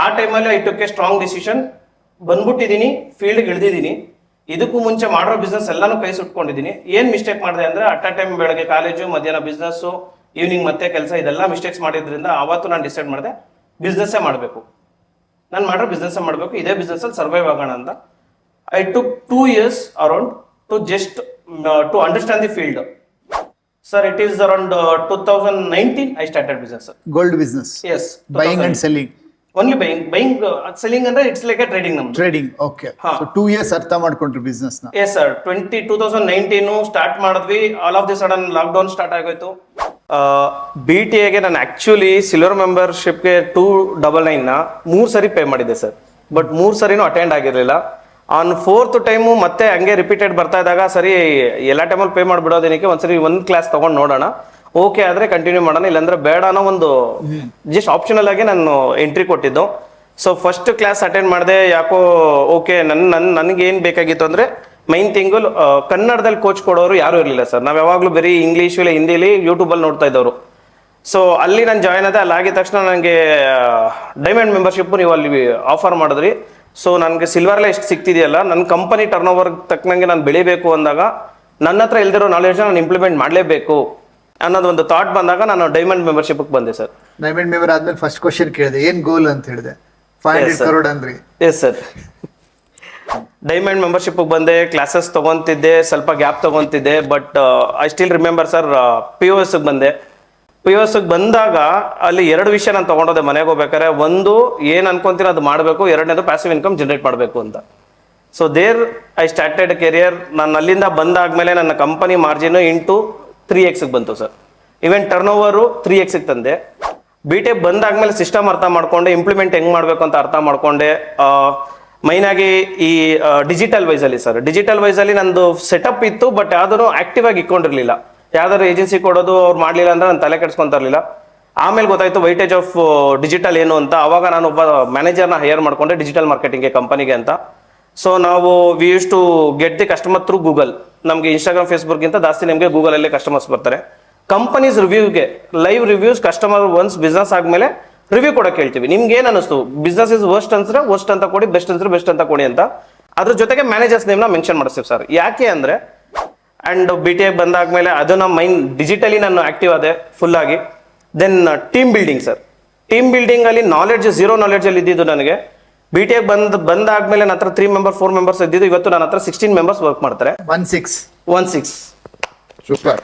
ಆ ಟೈಮಲ್ಲಿ I took a strong decision. ಬಂದ್ಬಿಟ್ಟಿದ್ದೀನಿ, ಫೀಲ್ಡ್ಗೆ ಇಳಿದಿದ್ದೀನಿ. ಇದಕ್ಕೂ ಮುಂಚೆ ಮಾಡಿರೋ ಬಿಸ್ನೆಸ್ ಎಲ್ಲಾನು ಕೈ ಸುಟ್ಕೊಂಡಿದ್ದೀನಿ. ಏನ್ ಮಿಸ್ಟೇಕ್ ಮಾಡಿದೆ ಅಂದ್ರೆ ಅಟ್ ಅ ಟೈಮ್ ಬೆಳಗ್ಗೆ ಕಾಲೇಜು, ಮಧ್ಯಾಹ್ನ ಬಿಸ್ನೆಸ್, ಈವ್ನಿಂಗ್ ಮತ್ತೆ ಕೆಲಸ, ಇದೆಲ್ಲ ಮಿಸ್ಟೇಕ್ಸ್ ಮಾಡಿದ್ರಿಂದ ಅವತ್ತು ನಾನು ಡಿಸೈಡ್ ಮಾಡಿದೆ ಬಿಸ್ನೆಸ್ಸೇ ಮಾಡಬೇಕು. ನಾನು ಮಾಡಿರೋ ಬಿಸ್ನೆಸ್ಸೇ ಮಾಡಬೇಕು, ಇದೇ ಬಿಸ್ನೆಸ್ ಅಲ್ಲಿ ಸರ್ವೈವ್ ಆಗೋಣ ಅಂತ. I took 2 years around to just to understand the field. Sir, it is around 2019 I started business, sir. Gold business. Yes. Buying and selling. Only buying, selling ಅಂದ್ರೆ it's like a trading ನಮ್ದು. Trading, okay. So 2 years ಅರ್ಥ ಮಾಡ್ಕೊಂಡ್ರಿ business ನ. Yes sir, 2019 start ಮಾಡಿದ್ವಿ. All of the sudden lockdown start ಆಗೋಯ್ತು. BTA ನಾನು actually silver ಮೆಂಬರ್ಶಿಪ್ಗೆ 299 ನ 3 ಸರಿ ಪೇ ಮಾಡಿದ್ದೆ ಸರ್. ಬಟ್ 3 ಸರಿನೂ ಅಟೆಂಡ್ ಆಗಿರಲಿಲ್ಲ. ಆನ್ 4th ಟೈಮು ಮತ್ತೆ ಹಂಗೆ ರಿಪೀಟೆಡ್ ಬರ್ತಾ ಇದ್ದಾಗ ಸರಿ ಎಲ್ಲ ಟೈಮಲ್ಲಿ ಪೇ ಮಾಡಿಬಿಡೋದೇನಕ್ಕೆ ಒಂದ್ಸರಿ ಒಂದು ಕ್ಲಾಸ್ ತಗೊಂಡು ನೋಡೋಣ, ಓಕೆ ಆದ್ರೆ ಕಂಟಿನ್ಯೂ ಮಾಡೋಣ, ಇಲ್ಲಾಂದ್ರೆ ಬೇಡ ಅನ್ನೋ ಒಂದು ಜಸ್ಟ್ ಆಪ್ಷನಲ್ ಆಗಿ ನಾನು ಎಂಟ್ರಿ ಕೊಟ್ಟಿದ್ದು. ಸೊ ಫಸ್ಟ್ ಕ್ಲಾಸ್ ಅಟೆಂಡ್ ಮಾಡಿದೆ. ಯಾಕೋ ಓಕೆ ನನಗೆ ಏನು ಬೇಕಾಗಿತ್ತು ಅಂದ್ರೆ ಮೈನ್ ಥಿಂಗು ಕನ್ನಡದಲ್ಲಿ ಕೋಚ್ ಕೊಡೋರು ಯಾರು ಇರಲಿಲ್ಲ ಸರ್. ನಾವು ಯಾವಾಗಲೂ ಬರೀ ಇಂಗ್ಲೀಷ್ ಇಲ್ಲ ಹಿಂದಿಲಿ ಯೂಟ್ಯೂಬಲ್ಲಿ ನೋಡ್ತಾ ಇದ್ದವರು. ಸೊ ಅಲ್ಲಿ ನಾನು ಜಾಯ್ನ್ ಆದೆ. ಅಲ್ಲಿ ಆಗಿದ ತಕ್ಷಣ ನನಗೆ ಡೈಮಂಡ್ ಮೆಂಬರ್ಶಿಪ್ ನೀವು ಅಲ್ಲಿ ಆಫರ್ ಮಾಡಿದ್ರಿ. ಸೊ ನನಗೆ ಸಿಲ್ವರ್ಲೆ ಎಷ್ಟು ಸಿಗ್ತಿದೆಯಲ್ಲ, ನನ್ನ ಕಂಪನಿ ಟರ್ನ್ ಓವರ್ ತಕ್ಕನಂಗೆ ನಾನು ಬೆಳಿಬೇಕು ಅಂದಾಗ ನನ್ನ ಹತ್ರ ಇಲ್ದಿರೋ ನಾಲೆಡ್ಜ್ನ ನಾನು ಇಂಪ್ಲಿಮೆಂಟ್ ಮಾಡಲೇಬೇಕು ಅನ್ನೋದು ಒಂದು ಥಾಟ್ ಬಂದಾಗ ನಾನು ಡೈಮಂಡ್ ಮೆಂಬರ್ಶಿಪ್ಗೆ ಬಂದೆ ಸರ್. ಡೈಮಂಡ್ ಮೆಂಬರ್ ಆದ್ಮೇಲೆ ಫಸ್ಟ್ ಕ್ವಶನ್ ಕೇಳಿದೆ, ಏನ್ ಗೋಲ್ ಅಂತ ಹೇಳಿದೆ. 500 crore ಅಂದ್ರಿ. Yes sir. ಡೈಮಂಡ್ ಮೆಂಬರ್ಶಿಪ್ಗೆ ಬಂದೆ, ಕ್ಲಾಸಸ್ ತಗೊಂತಿದ್ದೆ, ಸ್ವಲ್ಪ ಗ್ಯಾಪ್ ತಗೊಂತಿದ್ದೆ. But I still remember sir, POSಗೆ ಬಂದೆ. POSಗೆ ಬಂದಾಗ ಅಲ್ಲಿ 2 ವಿಷಯ ನಾನು ತಗೊಂಡೋದೆ ಮನೆಗೆ ಹೋಗ್ಬೇಕಾದ್ರೆ. ಒಂದು ಏನು ಅನ್ಕೊಂತೀನಿ ಅದು ಮಾಡಬೇಕು, ಎರಡನೇದು ಪ್ಯಾಸಿವ್ ಇನ್ಕಮ್ ಜನರೇಟ್ ಮಾಡಬೇಕು ಅಂತ. So there I started career. ನಾನು ಅಲ್ಲಿಂದ ಬಂದಾದ್ಮೇಲೆ ನನ್ನ ಕಂಪನಿ ಮಾರ್ಜಿನ್ ಇಂಟು 3x ಬಂತು sir. Even turn over 3x ತಂದೆ. BTech ಬಂದಾದ್ಮೇಲೆ ಸಿಸ್ಟಮ್ ಅರ್ಥ ಮಾಡ್ಕೊಂಡೆ, ಇಂಪ್ಲಿಮೆಂಟ್ ಹೆಂಗ್ ಮಾಡಬೇಕು ಅಂತ ಅರ್ಥ ಮಾಡ್ಕೊಂಡೆ. ಮೈನ್ ಆಗಿ ಈ ಡಿಜಿಟಲ್ ವೈಸಲ್ಲಿ ಸರ್, ಡಿಜಿಟಲ್ ವೈಸಲ್ಲಿ ನಂದು ಸೆಟಪ್ ಇತ್ತು, ಬಟ್ ಯಾವ್ದೂ ಆಕ್ಟಿವ್ ಆಗಿ ಇಟ್ಕೊಂಡಿರ್ಲಿಲ್ಲ. ಯಾವ್ದಾದ್ರು ಏಜೆನ್ಸಿ ಕೊಡೋದು ಅವ್ರು ಮಾಡ್ಲಿಲ್ಲ ಅಂದ್ರೆ ನಾನು ತಲೆ ಕೆಡ್ಸ್ಕೊಂತ ಇರಲಿಲ್ಲ. ಆಮೇಲೆ ಗೊತ್ತಾಯ್ತು ವೈಟೇಜ್ ಆಫ್ ಡಿಜಿಟಲ್ ಏನು ಅಂತ. ಅವಾಗ ನಾನು ಒಬ್ಬ ಮ್ಯಾನೇಜರ್ನ ಹೈಯರ್ ಮಾಡ್ಕೊಂಡೆ ಡಿಜಿಟಲ್ ಮಾರ್ಕೆಟಿಂಗ್ಗೆ ಕಂಪನಿಗೆ ಅಂತ. ಸೊ ನಾವು we use to get the customer through Google. ನಮಗೆ ಇನ್ಸ್ಟಾಗ್ರಾಮ್, ಫೇಸ್ಬುಕ್ಗಿಂತ ಜಾಸ್ತಿ ನಮಗೆ ಗೂಗಲಲ್ಲಿ ಕಸ್ಟಮರ್ಸ್ ಬರ್ತಾರೆ. ಕಂಪನೀಸ್ ರಿವ್ಯೂಗೆ live reviews, customer once business ಆದ್ಮೇಲೆ ರಿವ್ಯೂ ಕೊಡಕ್ಕೆ ಹೇಳ್ತೀವಿ. ನಿಮ್ಗೆ ಏನು ಅನಿಸ್ತು, ಬಿಸ್ನೆಸ್ ಇಸ್ ವರ್ಸ್ಟ್ ಅನ್ಸ್ರೆ ವರ್ಸ್ಟ್ ಅಂತ ಕೊಡಿ, ಬೆಸ್ಟ್ ಅನ್ಸ್ರೆ ಬೆಸ್ಟ್ ಅಂತ ಕೊಡಿ ಅಂತ. ಅದ್ರ ಜೊತೆಗೆ ಮ್ಯಾನೇಜರ್ಸ್ ನೇಮ್ನ ಮೆನ್ಷನ್ ಮಾಡಿಸ್ತೀವಿ ಸರ್. ಯಾಕೆ ಅಂದ್ರೆ ಅಂಡ್ BTech ಬಂದಾದ್ಮೇಲೆ ಅದು ನಮ್ಮ ಮೈನ್ ಡಿಜಿಟಲಿ ನಾನು ಆಕ್ಟಿವ್ ಆದೆ ಫುಲ್ ಆಗಿ. Then team building sir. Team building ಅಲ್ಲಿ ನಾಲೆಡ್ಜ್, ಝೀರೋ ನಾಲೆಡ್ಜ್ ಅಲ್ಲಿ ಇದ್ದಿದ್ದು ನನಗೆ. BTech ಬಂದಾದ್ಮೇಲೆ ನನ್ನ ಹತ್ರ 3 members 4 members ಇದ್ದಿದ್ದು. ಇವತ್ತು ನನ್ನ ಹತ್ರ 16 members ವರ್ಕ್ ಮಾಡ್ತಾರೆ. 16 16 ಸೂಪರ್.